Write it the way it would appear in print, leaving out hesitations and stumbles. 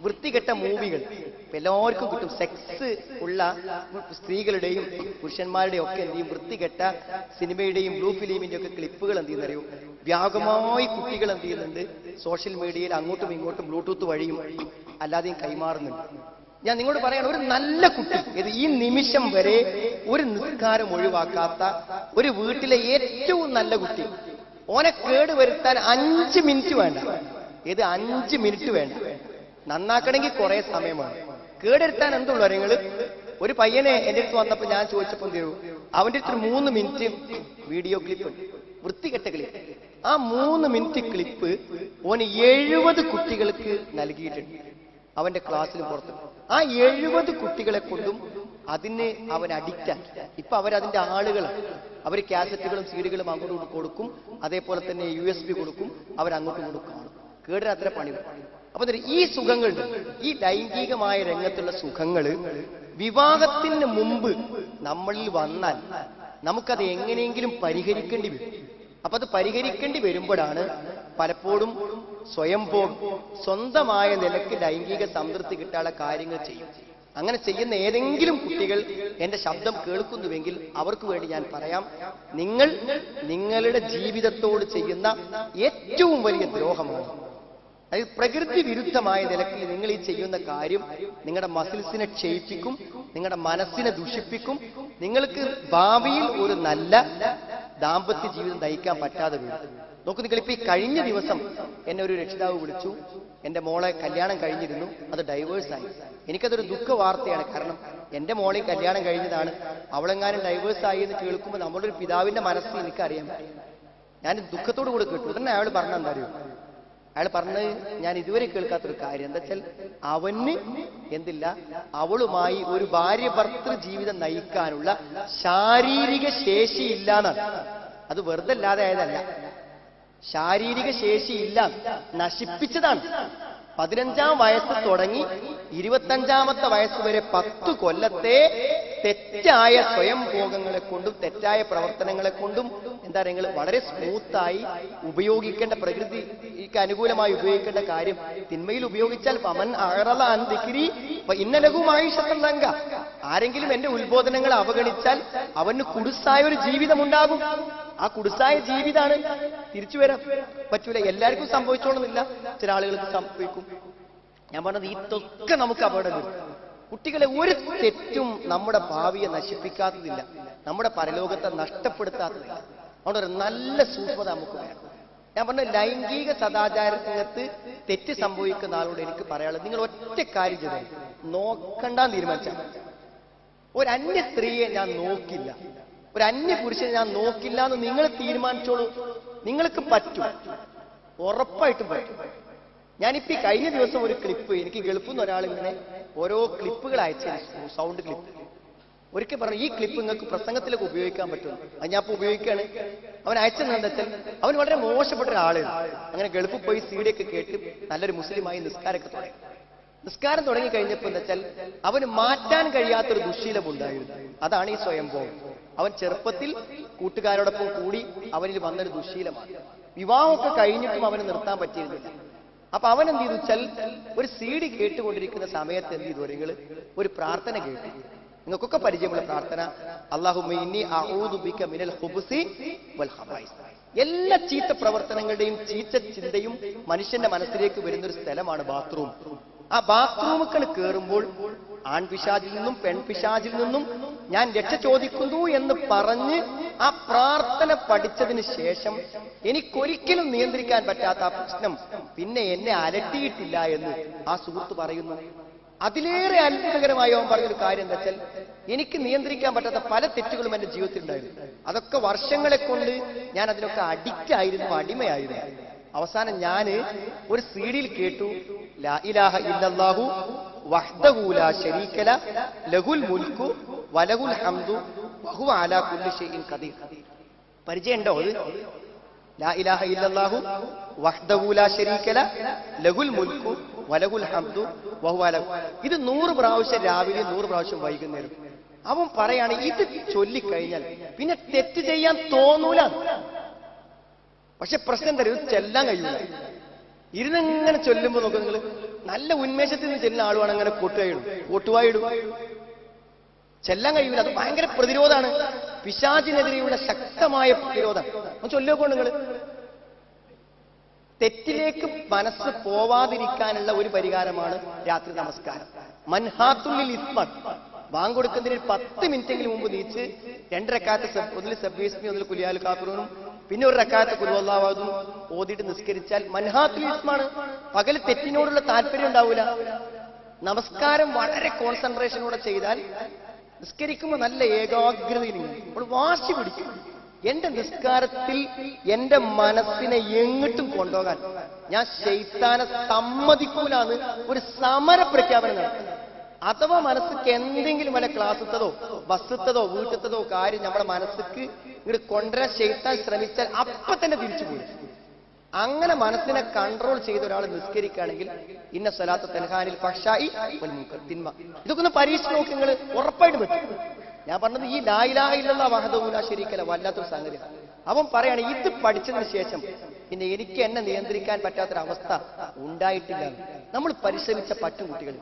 വൃത്തികെട്ട മൂവികൾ എല്ലാവർക്കും കിട്ടും. സെക്സ് ഉള്ള സ്ത്രീകളുടെയും പുരുഷന്മാരുടെയും ഒക്കെ എന്ത് ചെയ്യും, വൃത്തികെട്ട സിനിമയുടെയും ബ്ലൂ ഫിലിമിന്റെ ഒക്കെ ക്ലിപ്പുകൾ എന്ത് ചെയ്യുന്നറിയോ, വ്യാപകമായി കുട്ടികൾ എന്ത് ചെയ്യുന്നുണ്ട്, സോഷ്യൽ മീഡിയയിൽ അങ്ങോട്ടും ഇങ്ങോട്ടും ബ്ലൂടൂത്ത് വഴിയും അല്ലാതെയും കൈമാറുന്നുണ്ട്. ഞാൻ നിങ്ങളോട് പറയാണ്, ഒരു നല്ല കുട്ടി, ഇത് ഈ നിമിഷം വരെ ഒരു നിസ്കാരം ഒഴിവാക്കാത്ത ഒരു വീട്ടിലെ ഏറ്റവും നല്ല കുട്ടി, ഓനെ കേടുവരുത്താൻ 5 മിനിറ്റ് വേണ്ട. ഇത് 5 മിനിറ്റ് വേണ്ട. നന്നാക്കണമെങ്കിൽ കുറെ സമയമാണ്. കേടുവരുത്താൻ എന്തുള്ളൂ നിങ്ങൾ? ഒരു പയ്യനെ എന്റെ അടുത്ത് വന്നപ്പോ ഞാൻ ചോദിച്ചപ്പോൾ എന്ത് ചെയ്തു, അവന്റെ അടുത്ത് 3 മിനിറ്റ് വീഡിയോ ക്ലിപ്പ് ഉണ്ട്, വൃത്തികെട്ട ക്ലിപ്പ്. ആ 3 മിനിറ്റ് ക്ലിപ്പ് ഓന് 70 കുട്ടികൾക്ക് നൽകിയിട്ടുണ്ട് അവന്റെ ക്ലാസ്സിലും പുറത്തും. ആ 70 കുട്ടികളെ കൊണ്ടും അതിന് അവൻ അഡിക്റ്റാക്കി. ഇപ്പൊ അവരതിന്റെ ആളുകളാണ്. അവർ കാസറ്റുകളും സീഡികളും അങ്ങോട്ടും കൊടുക്കും, അതേപോലെ തന്നെ USB കൊടുക്കും, അവരങ്ങോട്ടും കൊടുക്കും. കേടിന് അത്ര പണി. അപ്പൊ ഈ സുഖങ്ങളുണ്ട്, ഈ ലൈംഗികമായ രംഗത്തുള്ള സുഖങ്ങള് വിവാഹത്തിന് മുമ്പ് നമ്മളിൽ വന്നാൽ നമുക്കത് എങ്ങനെയെങ്കിലും പരിഹരിക്കേണ്ടി വരും. അപ്പൊ അത് പരിഹരിക്കേണ്ടി വരുമ്പോഴാണ് പലപ്പോഴും സ്വന്തമായ നിലയ്ക്ക് ലൈംഗിക സംതൃപ്തി കിട്ടാനുള്ള കാര്യങ്ങൾ ചെയ്യും. അങ്ങനെ ചെയ്യുന്ന ഏതെങ്കിലും കുട്ടികൾ എന്റെ ശബ്ദം കേൾക്കുന്നുവെങ്കിൽ അവർക്ക് വേണ്ടി ഞാൻ പറയാം, നിങ്ങൾ നിങ്ങളുടെ ജീവിതത്തോട് ചെയ്യുന്ന ഏറ്റവും വലിയ ദ്രോഹമാണ്. അതായത് പ്രകൃതി വിരുദ്ധമായ നിലയ്ക്ക് നിങ്ങൾ ഈ ചെയ്യുന്ന കാര്യം നിങ്ങളുടെ മസിൽസിനെ ക്ഷയിപ്പിക്കും, നിങ്ങളുടെ മനസ്സിനെ ദുഷിപ്പിക്കും. നിങ്ങൾക്ക് ഭാവിയിൽ ഒരു നല്ല ദാമ്പത്യ ജീവിതം നയിക്കാൻ പറ്റാതെ വരും. നോക്കൂ, നിങ്ങളിപ്പോ ഈ കഴിഞ്ഞ ദിവസം എന്നെ ഒരു രക്ഷിതാവ് വിളിച്ചു, എന്റെ മോളെ കല്യാണം കഴിഞ്ഞിരുന്നു, അത് ഡൈവേഴ്സായി. എനിക്കതൊരു ദുഃഖ വാർത്തയാണ്. കാരണം എന്റെ മോളെ കല്യാണം കഴിഞ്ഞതാണ്, അവളെങ്ങാനും ഡൈവേഴ്സായി എന്ന് കേൾക്കുമ്പോൾ നമ്മുടെ ഒരു പിതാവിന്റെ മനസ്സിൽ എനിക്കറിയാൻ പറ്റും. ഞാൻ ദുഃഖത്തോടു കൂടെ കേട്ടു. ഉടനെ അയാൾ പറഞ്ഞെന്താ അറിയോ, അയാൾ പറഞ്ഞത് ഞാൻ ഇതുവരെ കേൾക്കാത്തൊരു കാര്യം എന്താ വെച്ചാൽ, അവന് എന്തില്ല, അവളുമായി ഒരു ഭാര്യ ഭർത്തൃ ജീവിതം നയിക്കാനുള്ള ശാരീരിക ശേഷിയില്ല എന്നാണ്. അത് വെറുതെ അല്ലാതെ ആയതല്ല, ശാരീരിക ശേഷിയില്ല, നശിപ്പിച്ചതാണ്. 15-ാം വയസ്സ് തുടങ്ങി 25-ാമത്തെ വയസ്സ് വരെ 10 കൊല്ലത്തെ തെറ്റായ സ്വയം ഭോഗങ്ങളെ കൊണ്ടും തെറ്റായ പ്രവർത്തനങ്ങളെ കൊണ്ടും എന്താ പറയുക, വളരെ സ്മൂത്തായി ഉപയോഗിക്കേണ്ട, പ്രകൃതിക്ക് അനുകൂലമായി ഉപയോഗിക്കേണ്ട കാര്യം തിന്മയിൽ ഉപയോഗിച്ചാൽ പമൻ അഴറല അന്തിക്കിരി ഇന്നലകുമായി ശതംഗ, ആരെങ്കിലും എന്റെ ഉത്ബോധനങ്ങൾ അവഗണിച്ചാൽ അവന് കുടുസായ ഒരു ജീവിതം ഉണ്ടാകും. ആ കുടുസായ ജീവിതമാണ്, തിരിച്ചു വരാൻ പറ്റൂല. എല്ലാവർക്കും സംഭവിച്ചോളുന്നില്ല, ചില ആളുകൾക്ക് സംഭവിക്കും. ഞാൻ പറഞ്ഞത് ഇതൊക്കെ നമുക്ക് അപകടം വരും. കുട്ടികളെ ഒരു തെറ്റും നമ്മുടെ ഭാവിയെ നശിപ്പിക്കാത്തതില്ല, നമ്മുടെ പരലോകത്തെ നഷ്ടപ്പെടുത്താത്തതില്ല. അവിടെ ഒരു നല്ല സൂക്ഷ്മത നമുക്ക് വേണം. ഞാൻ പറഞ്ഞ ലൈംഗിക സദാചാര രംഗത്ത് തെറ്റ് സംഭവിക്കുന്ന ആളോട് എനിക്ക് പറയാനുള്ളത്, നിങ്ങൾ ഒറ്റ കാര്യം ചെയ്താൽ നോക്കണ്ടെന്ന് തീരുമാനിച്ചാൽ, ഒരു അന്യ സ്ത്രീയെ ഞാൻ നോക്കില്ല, ഒരു അന്യ പുരുഷനെ ഞാൻ നോക്കില്ല എന്ന് നിങ്ങൾ തീരുമാനിച്ചോളൂ. നിങ്ങൾക്ക് പറ്റും, ഉറപ്പായിട്ടും പറ്റും. ഞാനിപ്പോ ഈ കഴിഞ്ഞ ദിവസം ഒരു ക്ലിപ്പ്, എനിക്ക് ഗൾഫിൽ നിന്ന് ഒരാൾ ഇങ്ങനെ ഓരോ ക്ലിപ്പുകൾ അയച്ചു, സൗണ്ട് ക്ലിപ്പ്. ഒരിക്കൽ പറഞ്ഞു, ഈ ക്ലിപ്പ് നിങ്ങൾക്ക് പ്രസംഗത്തിലേക്ക് ഉപയോഗിക്കാൻ പറ്റും. അത് ഞാൻ ഇപ്പൊ ഉപയോഗിക്കുകയാണ്. അവൻ അയച്ചെന്താ വെച്ചാൽ, അവൻ വളരെ മോശപ്പെട്ട ഒരാളാണ്. അങ്ങനെ ഗൾഫിൽ പോയി സീഡിയൊക്കെ കേട്ട് നല്ലൊരു മുസ്ലിമായി നിസ്കാരമൊക്കെ തുടങ്ങി. നിസ്കാരം തുടങ്ങി കഴിഞ്ഞപ്പോ എന്താ വെച്ചാൽ, അവന് മാറ്റാൻ കഴിയാത്തൊരു ദുശ്ശീലം ഉണ്ടായിരുന്നു. അതാണ് ഈ സ്വയംഭോഗം. അവൻ ചെറുപ്പത്തിൽ കൂട്ടുകാരോടൊപ്പം കൂടി അവനിൽ വന്നൊരു ദുശ്ശീലമാണ്. വിവാഹമൊക്കെ കഴിഞ്ഞിട്ടും അവന് നിർത്താൻ പറ്റിയിരുന്നില്ല. അപ്പൊ അവൻ എന്ത് ചെയ്തു വെച്ചാൽ, ഒരു സീഡി കേട്ടുകൊണ്ടിരിക്കുന്ന സമയത്ത് എന്ത് ചെയ്തു, നിങ്ങൾ ഒരു പ്രാർത്ഥന കേട്ടു. നിങ്ങൾക്കൊക്കെ പരിചയമുള്ള പ്രാർത്ഥന, അല്ലാഹുമ്മ ഇന്നി അഊദു ബിക മിനൽ ഖുബുസി വൽ ഖബായിസ്. എല്ലാ ചീത്ത പ്രവർത്തനങ്ങളുടെയും ചീത്ത ചിന്തയും മനുഷ്യന്റെ മനസ്സിലേക്ക് വരുന്നൊരു സ്ഥലമാണ് ബാത്റൂം. ആ ബാത്റൂമുകൾ കയറുമ്പോൾ ആൺപിശാചിൽ നിന്നും പെൺപിശാചിൽ നിന്നും ഞാൻ രക്ഷ ചോദിക്കുന്നു എന്ന് പറഞ്ഞ് ആ പ്രാർത്ഥന പഠിച്ചതിന് ശേഷം എനിക്കൊരിക്കലും നിയന്ത്രിക്കാൻ പറ്റാത്ത ആ പ്രശ്നം പിന്നെ എന്നെ അലട്ടിയിട്ടില്ല എന്ന് ആ സുഹൃത്ത് പറയുന്നു. അതിലേറെ അത്ഭുതകരമായി അവൻ പറഞ്ഞൊരു കാര്യം എന്താ വെച്ചാൽ, എനിക്ക് നിയന്ത്രിക്കാൻ പറ്റാത്ത പല തെറ്റുകളും എന്റെ ജീവിതത്തിൽ ഉണ്ടായിരുന്നു. അതൊക്കെ വർഷങ്ങളെ കൊണ്ട് ഞാൻ അതിനൊക്കെ അഡിക്റ്റ് ആയിരുന്നു, അടിമയായിരുന്നു. അവസാനം ഞാൻ ഒരു സീഡിയിൽ കേട്ടു, ലാ ഇലാഹ ഇല്ലല്ലാഹു വഹ്ദഹു ലാ ശരീക ല ലഹുൽ മുൽക്കു വലഹുൽ ഹംദു വഹുവ അലാ കുല്ലി ഷൈഇൻ ഖദീർ. പരിചയമുണ്ടോ അത്? ലാ ഇലാഹ ഇല്ലല്ലാഹു വഹ്ദഹു ലാ ശരീക ല ലഹുൽ മുൽക്കു വലഹുൽ ഹംദു വഹുവ അലാ. ഇത് 100 പ്രാവശ്യം രാവിലെ, 100 പ്രാവശ്യം വൈകുന്നേരം. അവൻ പറയാണ്, ഇത് ചൊല്ലിക്കഴിഞ്ഞാൽ പിന്നെ തെറ്റ് ചെയ്യാൻ തോന്നൂല. പക്ഷെ പ്രശ്നം തരും, ചെല്ലാൻ കഴിയൂല. ഇരുന്നിങ്ങനെ ചൊല്ലുമ്പോ നോക്കുക നിങ്ങൾ, നല്ല ഉന്മേഷത്തിൽ നിന്ന് ചെല്ലുന്ന ആളുമാണ് അങ്ങനെ കോട്ടുവായിടും ചെല്ലാൻ കഴിയില്ല. അത് ഭയങ്കര പ്രതിരോധമാണ്, പിശാചിനെതിരെയുള്ള ശക്തമായ പ്രതിരോധം. ചൊല്ലിക്കോ നിങ്ങൾ. തെറ്റിലേക്ക് മനസ്സ് പോവാതിരിക്കാനുള്ള ഒരു പരിഹാരമാണ് രാത്രി നമസ്കാരം. മൻഹാത്തുള്ളിൽ ഇസ്മൻ, ബാങ്ക് കൊടുക്കുന്നതിന് 10 മിനിറ്റെങ്കിലും മുമ്പ് നീച്ച് 2 റക്അത്ത് ഒന്നിൽ സബ്ബീസ്മി ഒന്നിൽ കുലിയാൽ കാഫിറൂനും പിന്നെ ഒരു റക്അത്ത് ഖുൽ ഹുവല്ലാഹും ഓതിയിട്ട് നിസ്കരിച്ചാൽ മൻഹാത്തുൽ ഇസ്മാണ്. പകൽ തെറ്റിനോടുള്ള താല്പര്യം ഉണ്ടാവില്ല. നമസ്കാരം വളരെ കോൺസെൻട്രേഷനോടെ ചെയ്താൽ നിസ്കരിക്കുമ്പോൾ നല്ല ഏകാഗ്രതയിൽ നമ്മൾ വാശി പിടിക്കും. എന്റെ നിസ്കാരത്തിൽ എന്റെ മനസ്സിനെ എങ്ങോട്ടും കൊണ്ടുപോകാൻ ഞാൻ ശൈത്താനെ സമ്മതിക്കൂലാന്ന് ഒരു സമര പ്രഖ്യാപനം നടത്തും. അഥവാ മനസ്സിക്ക് എന്തെങ്കിലും വല്ല ക്ലാസ്സത്തതോ ബസ്സത്തതോ വീട്ടത്തതോ കാര്യം നമ്മുടെ മനസ്സിക്ക് ഇങ്ങോട്ട് കൊണ്ടുവരാൻ ശൈത്താൻ ശ്രമിച്ചാൽ അപ്പൊ തന്നെ തിരിച്ചു പോരും. അങ്ങനെ മനസ്സിനെ കൺട്രോൾ ചെയ്ത ഒരാൾ നിസ്കരിക്കുകയാണെങ്കിൽ ഇന്ന സ്വലാത്ത് തൻഹാനിൽ ഫഹ്ശാഇ വൽ മുൻകർ, തിന്മ, ഇതൊക്കെ ഒന്ന് പരീക്ഷിച്ച് നോക്കി, നിങ്ങൾ ഉറപ്പായിട്ടും പറ്റും. ഞാൻ പറഞ്ഞത് ഈ ലാ ഇലാഹ ഇല്ലല്ലാഹ് വഹ്ദഹു ലാ ശരീക ലഹു വല്ലാത്തൊരു സംഗതി. അവൻ പറയാണ് ഇത് പഠിച്ചതിന് ശേഷം പിന്നെ എനിക്ക് എന്നെ നിയന്ത്രിക്കാൻ പറ്റാത്തൊരവസ്ഥ ഉണ്ടായിട്ടില്ല. നമ്മൾ പരിശ്രമിച്ച പറ്റും കുട്ടികൾ.